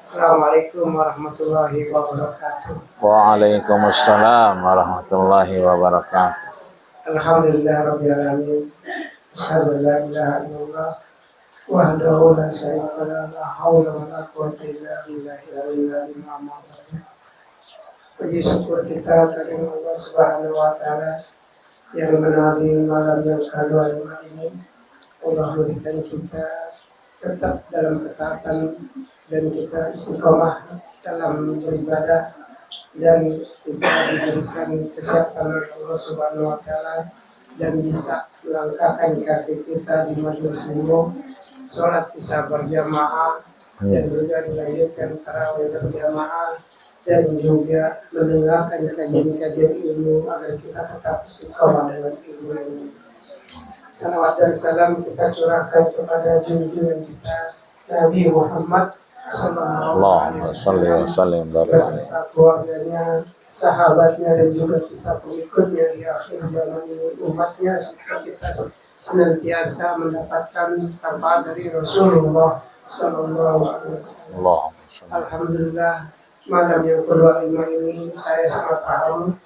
Assalamualaikum warahmatullahi wabarakatuh. Waalaikumsalam warahmatullahi wabarakatuh. Alhamdulillah rabbil alamin. Asyhadu an la ilaha illallah wahdahu la syarika lahu la haula wa la quwwata illa billahil aliyyil azim. Puji syukur kita kepada Allah Subhanahu wa taala yang menaati malam yang kedua ini. Allah berikan kita tetap dalam ketaatan dan kita istiqomah dalam beribadah dan kita diberikan kesehatan oleh Allah Subhanahu wa taala dan bisa melangkahkan kaki kita di majelis ilmu, sholat isya berjamaah dan juga dilanjutkan tarawih berjamaah dan juga mendengarkan kajian-kajian ilmu agar kita tetap istiqomah dengan ilmu ini. Salawat dan salam kita curahkan kepada junjungan kita Nabi Muhammad Allahumma salli wa sallim beserta keluarganya, sahabatnya dan juga kita pengikutnya di akhir zaman ini, umatnya, supaya kita senantiasa mendapatkan syafaat dari Rasulullah Sallallahu Alaihi Wasallam. Alhamdulillah malam yang kedua ini saya sangat paham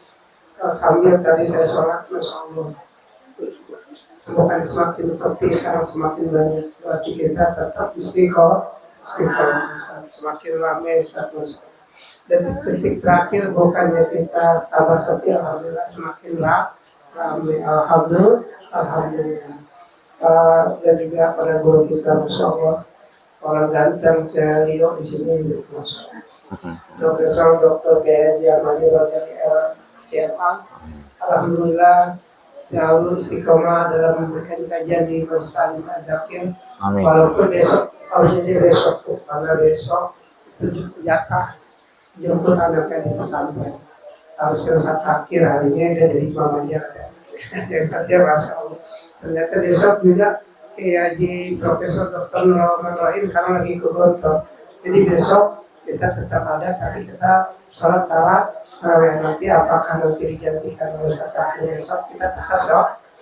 sambil tadi saya sholat, masya Allah. Semoga semakin sepi sekarang semakin banyak, berarti kita tetap istiqomah, semakin ramai status. Dan titik terakhir bukannya kita tambah sepi, alhamdulillah semakin ramai, alhamdulillah. Dan juga para guru kita, masya Allah, orang ganteng saya lihat di sini, masya Allah. Dokter PhD Amali dari CMA, alhamdulillah. Selalu istiqomah dalam memberikan kajian di Masjid Alim Al-Zakir. Walaupun besok, harus jadi besok, karena besok itu jatah jemput anaknya di pesantren. Harus selesai sakir hari ini dia jadi imam aja. Yang saja Masya Allah. Ternyata besok juga Haji Profesor Dr. Muhammad Rahim karena lagi ke Gontor. Jadi besok kita tetap ada, tapi kita sholat tarawih. Nanti apakah nanti digantikan oleh Ustaz Sakir besok kita tetap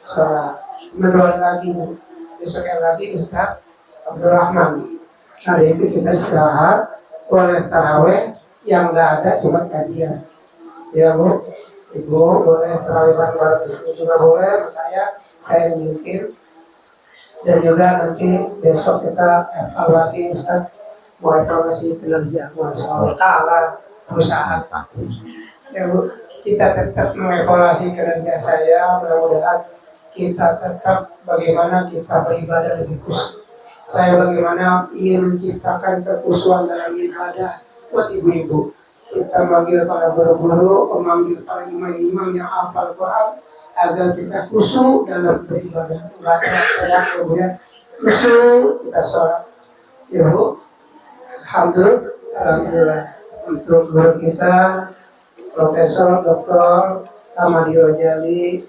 sholat. Mendoa lagi besok lagi Ustaz Abdurrahman. Hari itu kita istirahat, boleh taraweh, yang nggak ada cuma kajian. Ya Bu, Ibu boleh taraweh bareng di sini juga boleh. Saya mungkin. Dan juga nanti besok kita evaluasi Ustaz, mau evaluasi kinerja Masya Allah perusahaan. Ya Bu, kita tetap mengevaluasi kerja saya, mudah-mudahan kita tetap bagaimana kita beribadah lebih khusyuk. Saya bagaimana ingin menciptakan kekhusyuan dalam ibadah buat ibu-ibu. Kita manggil para guru-guru, memanggil para imam-imam yang hafal Quran agar kita khusyuk dalam beribadah. Baca ayat kemudian khusyuk kita sholat. Ya Bu, alhamdulillah untuk guru kita Profesor Dr. Ahmadiyah Jali,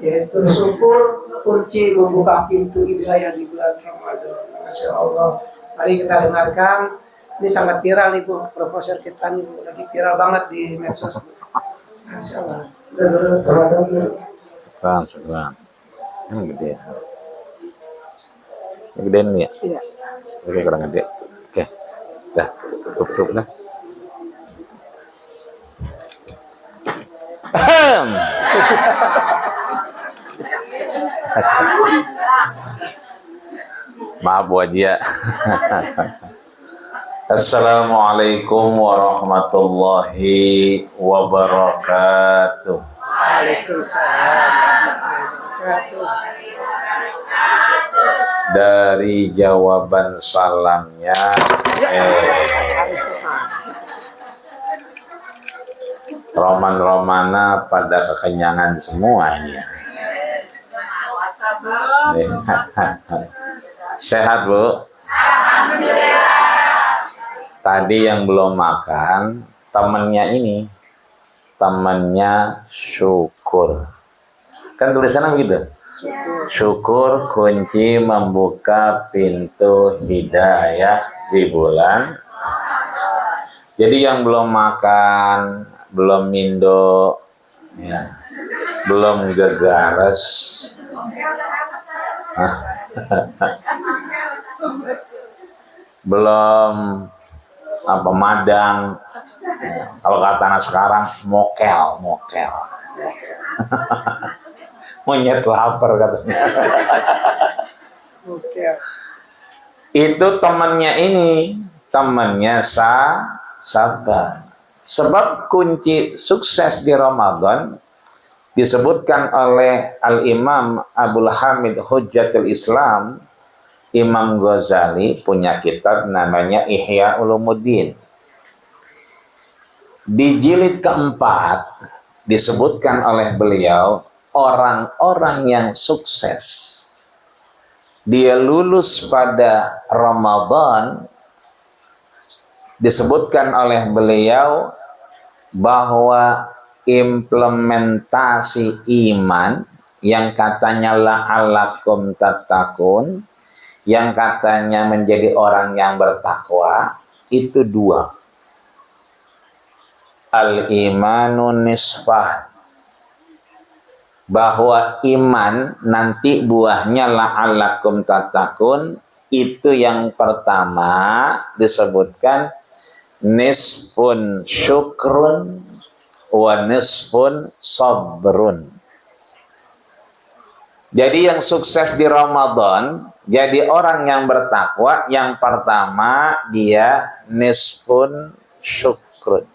yaitu syukur kunci membuka pintu hidayah di bulan Ramadan. Masya Allah. Mari kita dengarkan. Ini sangat viral nih Bu, Profesor kita nih Bu, lagi viral banget di medsos. Masya Allah. Syukran. Ini gede ya. Ini gede nih ya? Iya. Oke, kurang gede. Oke. Dah, tutup dah. Maaf Bu Haji ya. Assalamualaikum warahmatullahi wabarakatuh. Waalaikumsalam. Dari jawaban salamnya Roman-Romana pada kekenyangan semuanya. Sehat Bu? Alhamdulillah. Tadi yang belum makan temennya ini, temennya syukur. Kan tulisannya begitu? Syukur kunci membuka pintu hidayah di bulan. Jadi yang belum makan, belum mindo, ya, belum gegares, belum apa madang. Kalau kata anak sekarang mokel. Monyet lapar katanya. Oke. Itu temannya sabar. Sebab kunci sukses di Ramadan disebutkan oleh Al-Imam Abdul Hamid Hujjatul Islam, Imam Ghazali punya kitab namanya Ihya Ulumuddin. Di jilid keempat disebutkan oleh beliau orang-orang yang sukses. Dia lulus pada Ramadan, disebutkan oleh beliau bahwa implementasi iman yang katanya la'allakum tattaqun, yang katanya menjadi orang yang bertakwa, itu dua. Al-imanu nisfan, bahwa iman nanti buahnya la'allakum tattaqun, itu yang pertama disebutkan nisfun syukrun wa nisfun sabrun. Jadi yang sukses di Ramadan, jadi orang yang bertakwa, yang pertama dia nisfun syukrun,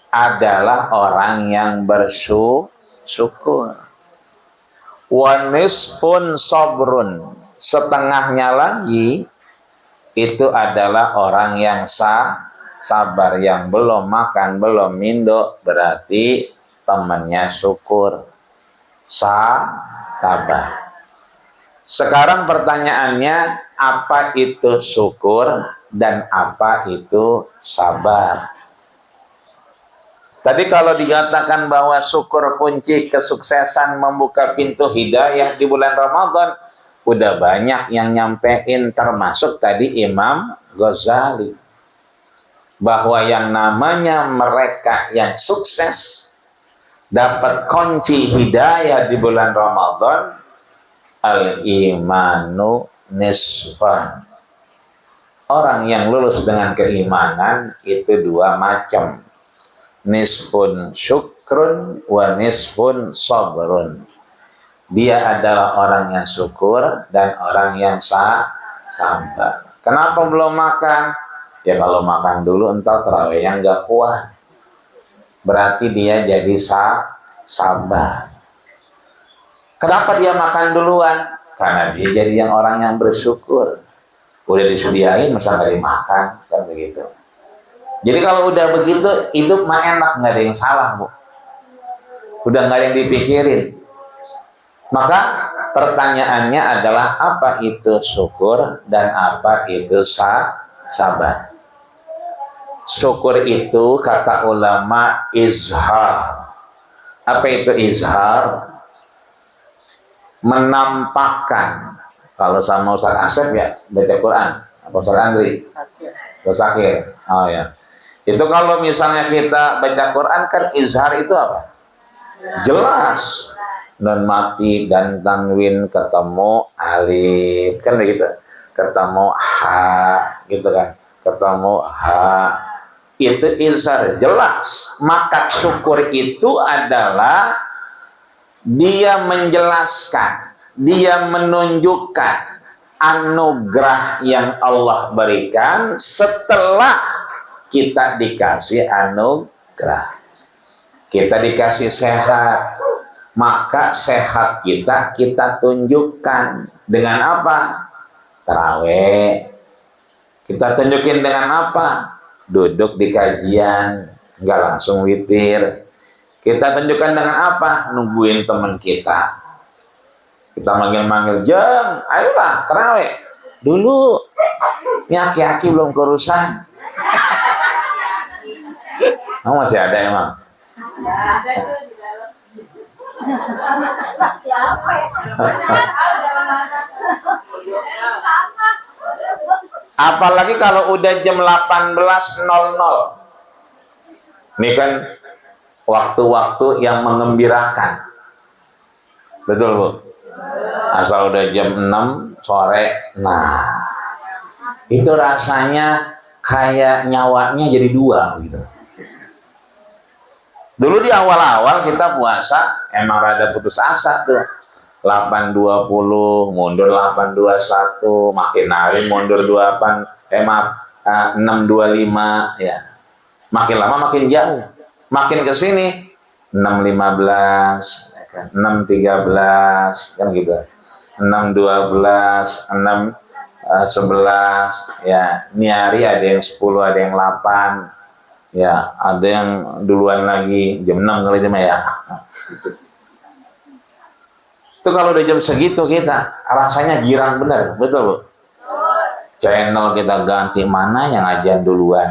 adalah orang yang bersyukur. Wa nisfun sabrun, setengahnya lagi itu adalah orang yang sabar, yang belum makan, belum mindo, berarti temannya syukur, sabar. Sekarang pertanyaannya, apa itu syukur dan apa itu sabar? Tadi kalau dikatakan bahwa syukur kunci kesuksesan, membuka pintu hidayah di bulan Ramadan, udah banyak yang nyampein, termasuk tadi Imam Ghazali, bahwa yang namanya mereka yang sukses dapat kunci hidayah di bulan Ramadan, al-imanu nisfan. Orang yang lulus dengan keimanan itu dua macam, nisfun syukrun wa nisfun sabrun. Dia adalah orang yang syukur dan orang yang sabar. Kenapa belum makan? Ya kalau makan dulu entar terawihnya nggak kuat, berarti dia jadi sabar. Kenapa dia makan duluan? Karena dia jadi orang yang bersyukur. Udah disediain masa nggak dimakan, kan begitu. Jadi kalau udah begitu, hidup mah enak, nggak ada yang salah, Bu. Udah nggak ada yang dipikirin. Maka pertanyaannya adalah apa itu syukur dan apa itu sabar. Syukur itu kata ulama izhar. Apa itu izhar? Menampakkan. Kalau sama Ustaz Asep ya baca Quran. Apa Ustaz Andri? Ustaz Sakir. Oh ya. Itu kalau misalnya kita baca Quran kan izhar itu apa? Jelas. Dan mati dan tanwin ketemu alif, kan begitu. Ketemu ha, gitu kan. Ketemu ha. Itu izhar jelas. Maka syukur itu adalah dia menjelaskan, dia menunjukkan anugerah yang Allah berikan setelah kita dikasih anugerah. Kita dikasih sehat, maka sehat kita tunjukkan dengan apa? Tarawih. Kita tunjukin dengan apa? Duduk di kajian, nggak langsung witir. Kita tunjukkan dengan apa? Nungguin teman kita. Kita manggil-manggil, Jeng, ayolah tarawih. Dulu, ini aki-aki belum kurusan. Kamu masih ada emang? Ada tuh di dalam. Siapa ya? Apalagi kalau udah jam 18.00. Ini kan waktu-waktu yang mengembirakan. Betul, Bu? Asal udah jam 6 sore. Nah, itu rasanya kayak nyawanya jadi dua gitu. Dulu di awal-awal kita puasa emang rada putus asa tuh. 8.20 mundur 8.21, makin hari mundur 6.25 ya. Makin lama makin jauh. Makin ke sini 6.15 ya kan, 6.13 kan gitu. 6.12, 6.11 ya. Ini hari ada yang 10, ada yang 8. Ya, ada yang duluan lagi jam 6 kali jam ya. Itu kalau udah jam segitu kita rasanya girang bener, betul Bu? Channel kita ganti, mana yang ajan duluan.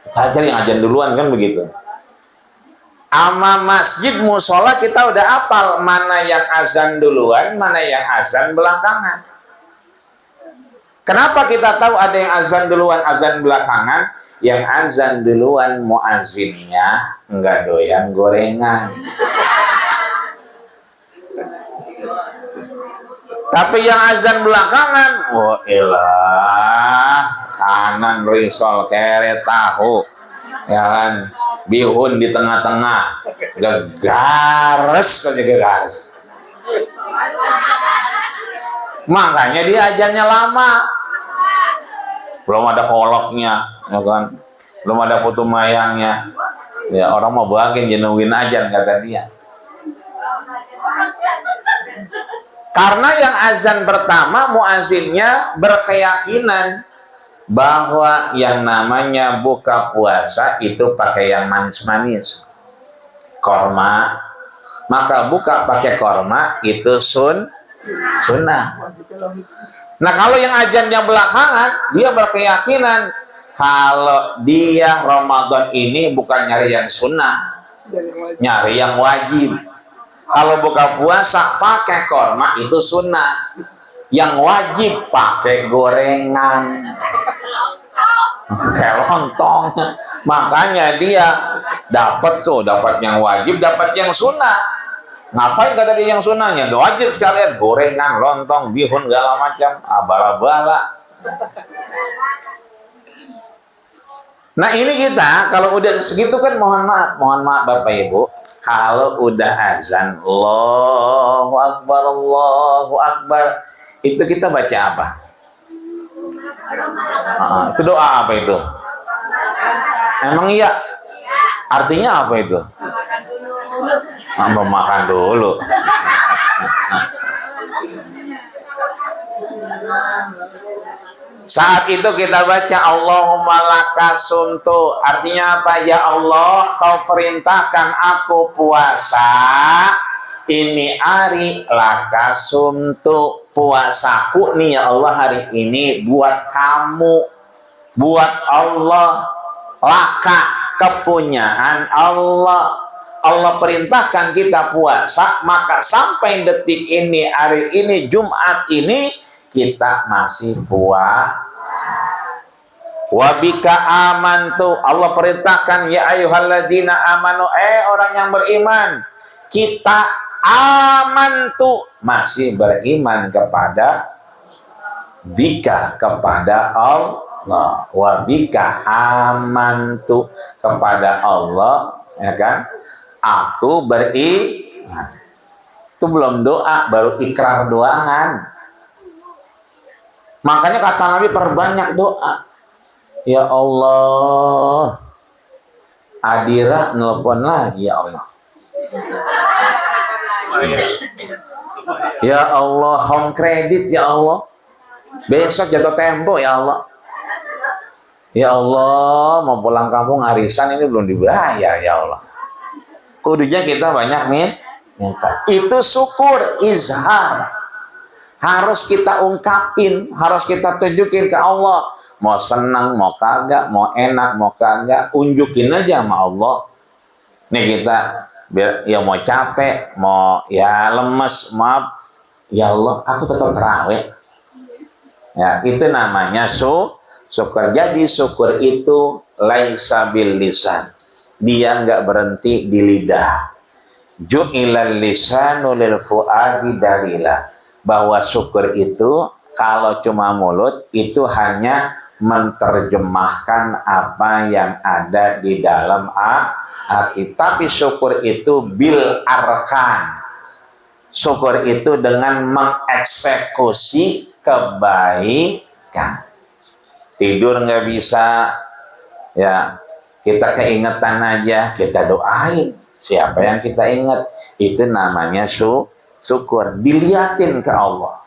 Kita cari yang ajan duluan kan begitu. Ama masjid musola kita udah hafal mana yang azan duluan, mana yang azan belakangan. Kenapa kita tahu ada yang azan duluan, azan belakangan? Yang azan duluan muazzinnya enggak doyan gorengan. Tapi yang azan belakangan, oh elah, kanan risol kere tahu, ya kan, bihun di tengah-tengah, gegares saja gegares. Makanya dia ajannya lama, belum ada koloknya, ya kan, belum ada putu mayangnya, ya orang mau bagian jenuhin ajan kata dia. Karena yang azan pertama muazzinnya berkeyakinan bahwa yang namanya buka puasa itu pakai yang manis-manis, korma, maka buka pakai korma itu sunnah. Nah kalau yang azan yang belakangan dia berkeyakinan kalau dia Ramadan ini bukan nyari yang sunnah, nyari yang wajib. Kalau buka puasa pakai korma itu sunnah, yang wajib pakai gorengan, kayak lontong. Makanya dia dapat yang wajib, dapat yang sunnah. Ngapain kata dia yang sunnahnya? Wajib sekalian gorengan, lontong, bihun, segala macam, abala-bala. Nah ini kita kalau udah segitu kan mohon maaf Bapak Ibu, kalau udah azan Allahu Akbar itu kita baca apa? Itu doa apa itu? Emang iya? Artinya apa itu? Mau makan dulu. Saat itu kita baca Allahumma laka sumtu, artinya apa? Ya Allah, kau perintahkan aku puasa ini hari, laka sumtu, puasaku nih ya Allah hari ini buat kamu, buat Allah, laka kepunyaan Allah. Allah perintahkan kita puasa, maka sampai detik ini, hari ini, Jumat ini kita masih puasa. Wabika amantu, Allah perintahkan ya ayyuhalladzina amanu, orang yang beriman, kita amantu, masih beriman kepada bika, kepada Allah. Wabika amantu, kepada Allah, ya kan, aku beriman. Itu belum doa, baru ikrar doangan. Makanya kata Nabi perbanyak doa. Ya Allah, Adira nelpon lagi ya Allah. Ya Allah, home kredit ya Allah. Besok jatuh tempo ya Allah. Ya Allah, mau pulang kampung arisan ini belum dibayar ya Allah. Kudunya kita banyak minta. Itu syukur, izhar. Harus kita ungkapin, harus kita tunjukin ke Allah. Mau senang, mau kagak, mau enak, mau kagak, unjukin aja sama Allah. Nih kita, biar ya mau capek, mau ya lemes, maaf. Ya Allah, aku tetap terawih. Ya, itu namanya syukur. Jadi syukur itu laisa bil lisan. Dia nggak berhenti di lidah. Ju'ilal lisanu lil fuadi dalila. Bahwa syukur itu Kalau cuma mulut itu hanya menerjemahkan apa yang ada di dalam hati. Tapi syukur itu bil arkan. Syukur itu dengan mengeksekusi kebaikan. Tidur nggak bisa, ya kita keingetan aja, kita doain. Siapa yang kita ingat, itu namanya syukur. Diliatin ke Allah.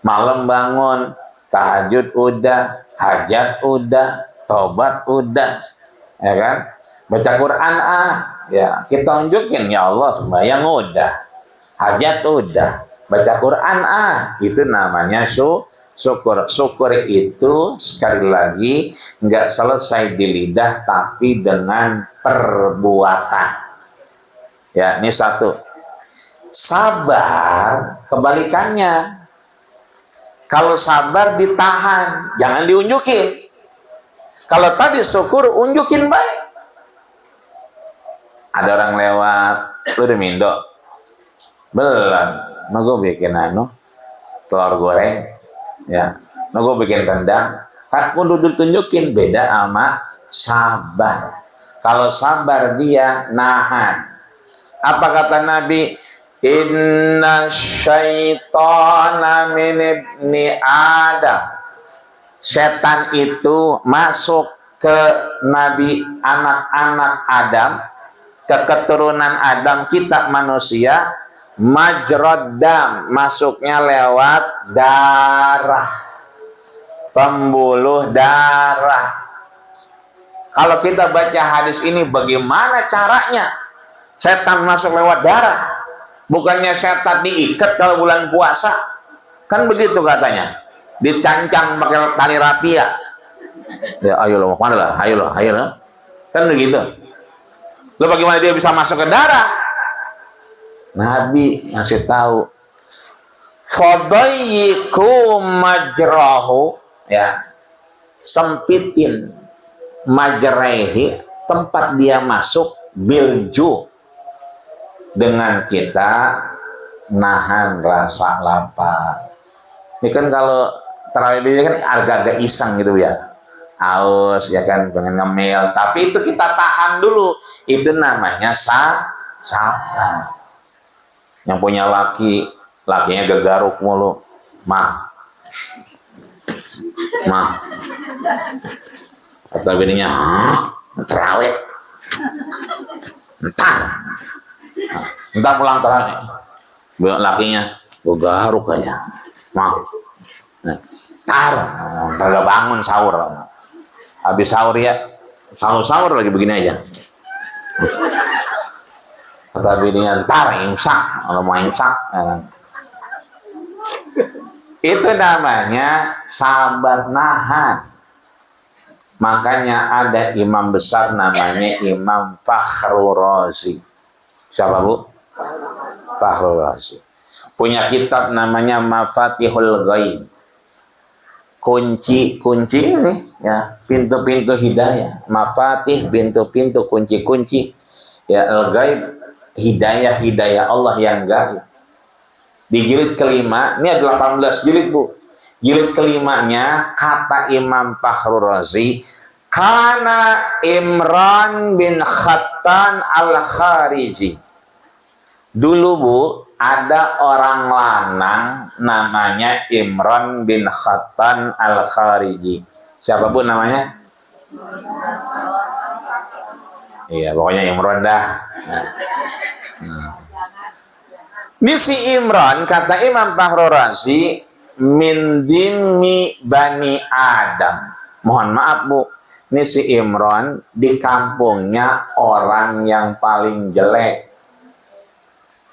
Malam bangun, tahajud udah, hajat udah, tobat udah, ya kan? Baca Quran ya kita unjukin, ya Allah sembahyang udah, hajat udah, baca Quran itu namanya syukur. Syukur itu sekali lagi nggak selesai di lidah, tapi dengan perbuatan. Ya, ini satu. Sabar kebalikannya. Kalau sabar ditahan, jangan diunjukin. Kalau tadi syukur, unjukin baik. Ada orang lewat, lu udah mindo? Belum. Nah, gue bikin telur goreng. Ya, nah, gue bikin rendang. Kan kudu ditunjukin, beda sama sabar. Kalau sabar dia nahan. Apa kata Nabi? Inna syaitana min ibni Adam. Setan itu masuk ke Nabi anak-anak Adam, ke keturunan Adam, kita manusia, majrad dam, masuknya lewat darah, pembuluh darah. Kalau kita baca hadis ini, bagaimana caranya setan masuk lewat darah? Bukannya setan diikat kalau bulan puasa, kan begitu katanya, dicancang pakai tali rapia. Ya ayo lo, mana lah, ayo lo, kan begitu. Lo bagaimana dia bisa masuk ke darah? Nabi ngasih tahu, fadayyiku majrahu, ya, sempitin majrehi, tempat dia masuk, bilju, dengan kita nahan rasa lapar. Ini kan kalau tarawih ini kan agak-agak iseng gitu ya, haus ya kan, pengen ngemil, tapi itu kita tahan dulu. Itu namanya sabar. Yang punya lakinya gegaruk mulu, mah kata bininya, terawih entar pulang terawih. Lakinya gegaruk aja, mah kagak bangun sahur. Habis sahur ya, sahur lagi begini aja. Kata bininya, ntar imsak, kalau mau imsak. Itu namanya sabar nahan. Makanya ada imam besar namanya Imam Fakhrul Razi. Siapa bu? Fakhrul Razi. Punya kitab namanya Mafatihul Ghaib. Kunci ini ya, pintu-pintu hidayah. Mafatih, pintu-pintu, kunci-kunci ya, al-ghaib, hidayah Allah yang gaib. Di jilid kelima, ini ada 18 jilid bu. Jilid kelimanya kata Imam Fakhrul Razi, kana Imran bin Khattan al-Khariji. Dulu bu, ada orang lanang namanya Imran bin Khattan al-Khariji. Siapa bu namanya? Iya, pokoknya Imran dah. Ini si Imran, kata Imam Fakhrul Razi, min dimmi bani Adam. Mohon maaf bu, ini si Imran di kampungnya orang yang paling jelek,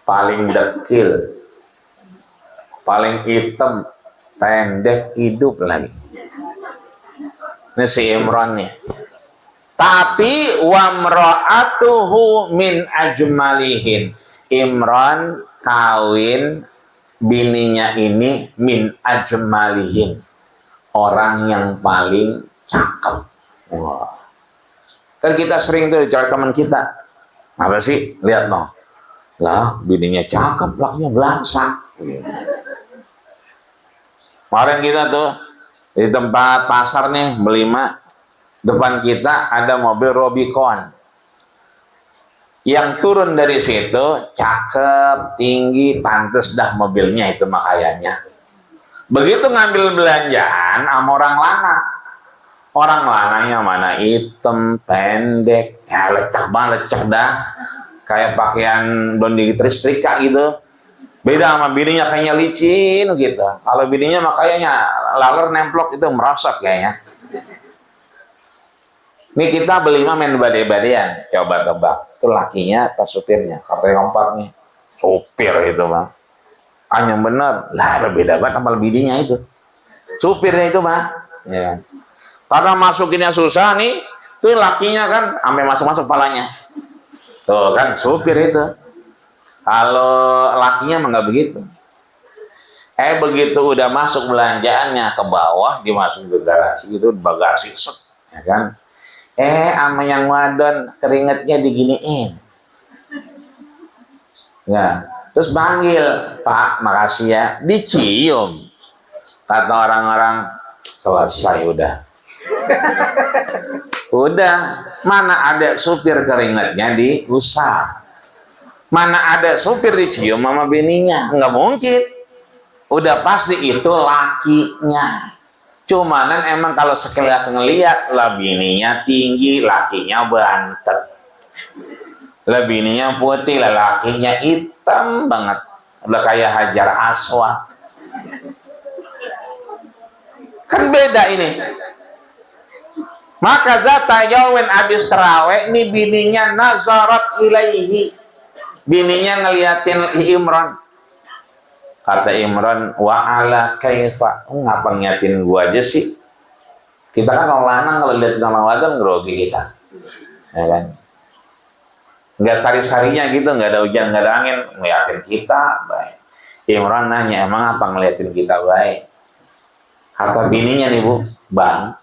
paling dekil, paling hitam, pendek, hidup lagi. Ini si Imran nih. Tapi wamra'atuhu min ajmalihin. Imran kawin bininya ini min ajmalihin, orang yang paling cakep. Wah. Kan kita sering tuh cari teman kita, apa sih, lihat no, lah bininya cakep, lakinya belangsak. Kemarin kita tuh di tempat pasar nih beli mak, depan kita ada mobil Rubicon. Yang turun dari situ cakep, tinggi, pantes dah mobilnya itu makanya. Begitu ngambil belanjaan sama orang lana. Orang lananya mana hitam, pendek, ya lecek dah. Kayak pakaian blondie tristrika gitu. Beda sama bininya kayaknya licin gitu. Kalau bininya makanya laler nemplok itu merosot kayaknya. Ini kita beli mah main badai-badaian. Coba tebak. Itu lakinya apa supirnya? Katanya keempat nih. Supir itu bang. Yang bener. Lah beda banget sama bininya itu. Supirnya itu bang. Ya. Karena masukinnya susah nih. Tuh lakinya kan sampai masuk-masuk palanya. Tuh kan supir itu. Kalau lakinya mah nggak begitu. Begitu udah masuk belanjaannya ke bawah, dimasukin ke garasi itu bagasi set, ya kan? Sama yang wadon keringetnya diginiin. Ya, terus panggil, Pak, makasih ya, dicium. Kata orang-orang, selesai udah. Udah, mana ada supir keringetnya diusap. Mana ada supir dicium sama bininya? Nggak mungkin. Udah pasti itu lakinya. Cumanan emang kalau sekilas ngeliat, lah bininya tinggi, lakinya bantet. Lah bininya putih, lah lakinya hitam banget. Udah kayak Hajar Aswad. Kan beda ini. Maka zata yaumin abis terawih, ini bininya nazarat ilaihi. Bininya ngeliatin Imran. Kata Imran, wa'ala kaifa, ngapa ngeliatin gua aja sih? Kita kan kalau lanang kalau lihat orang wadon grogi kita, ya kan? Nggak sari-sarinya gitu, nggak ada hujan, nggak ada angin, ngeliatin kita baik. Imran nanya, emang apa ngeliatin kita baik? Kata bininya nih bu, bang,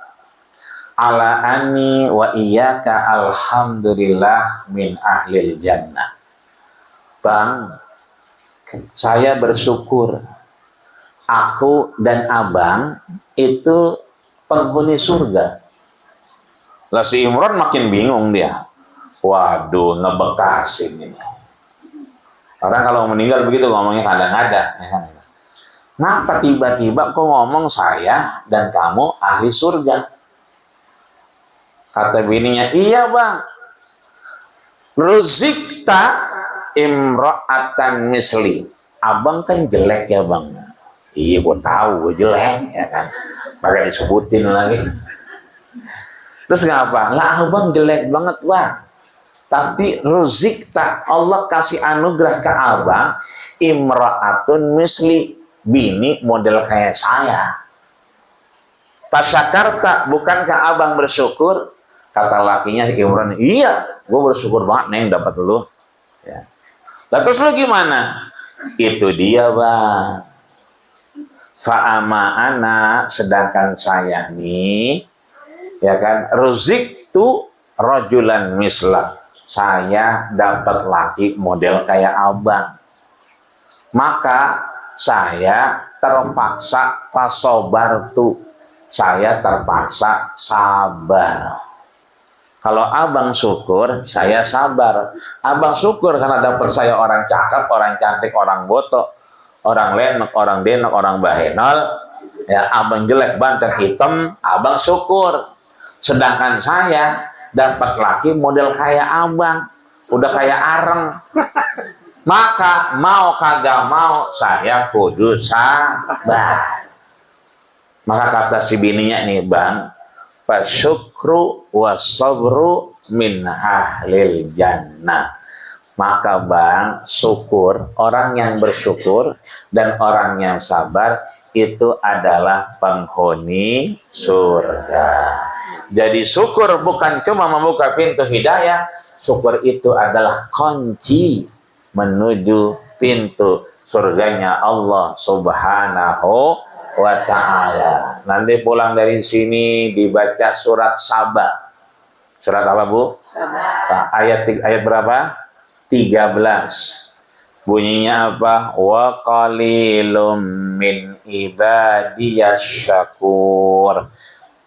ala ani wa iyyaka alhamdulillah min ahlil jannah. Bang, saya bersyukur aku dan abang itu penghuni surga. Lah si Imran makin bingung dia. Waduh, ngebekasin ini. Orang kalau meninggal begitu ngomongnya kadang-kadang. Ya kan? Kenapa tiba-tiba kok ngomong saya dan kamu ahli surga? Kata bininya, iya bang. Ruzikta imra'atan misli. Abang kan jelek ya bang. Iya gue tahu gue jelek ya kan. Pakai disebutin lagi. Terus ngapa? Lah abang jelek banget bang. Tapi ruzikta, Allah kasih anugerah ke abang imra'atun misli, bini model kayak saya. Pasyakarta, bukankah abang bersyukur? Kata lakinya Imran, iya gue bersyukur banget neng dapat lu ya. Lah terus lu gimana? Itu dia bang. Fa'ama ana, sedangkan saya nih ya kan, ruzik tu rajulan mislah, saya dapat laki model kayak abang, maka saya terpaksa pasobar tu, saya terpaksa sabar. Kalau abang syukur, saya sabar. Abang syukur karena dapat saya orang cakep, orang cantik, orang botok, orang lenek, orang denok, orang bahenol. Ya, abang jelek, bantet, hitam, abang syukur. Sedangkan saya dapat laki model kayak abang, udah kayak areng. Maka mau kagak mau, saya kudu sabar. Maka kata si bininya nih bang, fasyukru wasabru min ahlil jannah. Maka bang, syukur, orang yang bersyukur dan orang yang sabar itu adalah penghuni surga. Jadi syukur bukan cuma membuka pintu hidayah, syukur itu adalah kunci menuju pintu surganya Allah Subhanahu wa ta'ala. Nanti pulang dari sini dibaca surat Saba. Surat apa bu? Saba. Nah, ayat berapa? 13. Bunyinya apa? Wa qalilum min ibadiyasy syakur.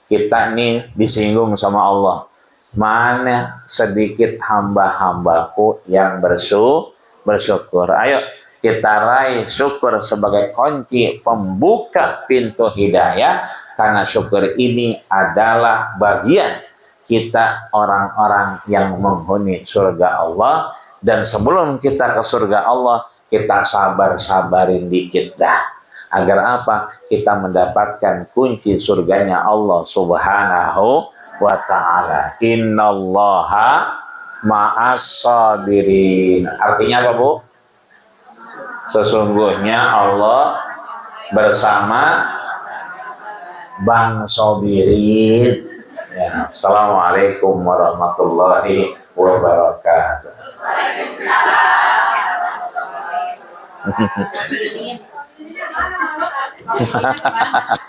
Kita nih disinggung sama Allah. Mana sedikit hamba-hambaku yang bersyukur. Ayo kita raih syukur sebagai kunci pembuka pintu hidayah, karena syukur ini adalah bagian kita orang-orang yang menghuni surga Allah. Dan sebelum kita ke surga Allah, kita sabar-sabarin dikit dah. Agar apa? Kita mendapatkan kunci surganya Allah Subhanahu wa ta'ala. Innallaha ma'as sabirin. Artinya apa, Bu? Sesungguhnya Allah bersama Bang Sobirin. Ya. Assalamualaikum warahmatullahi wabarakatuh. Waalaikumsalam.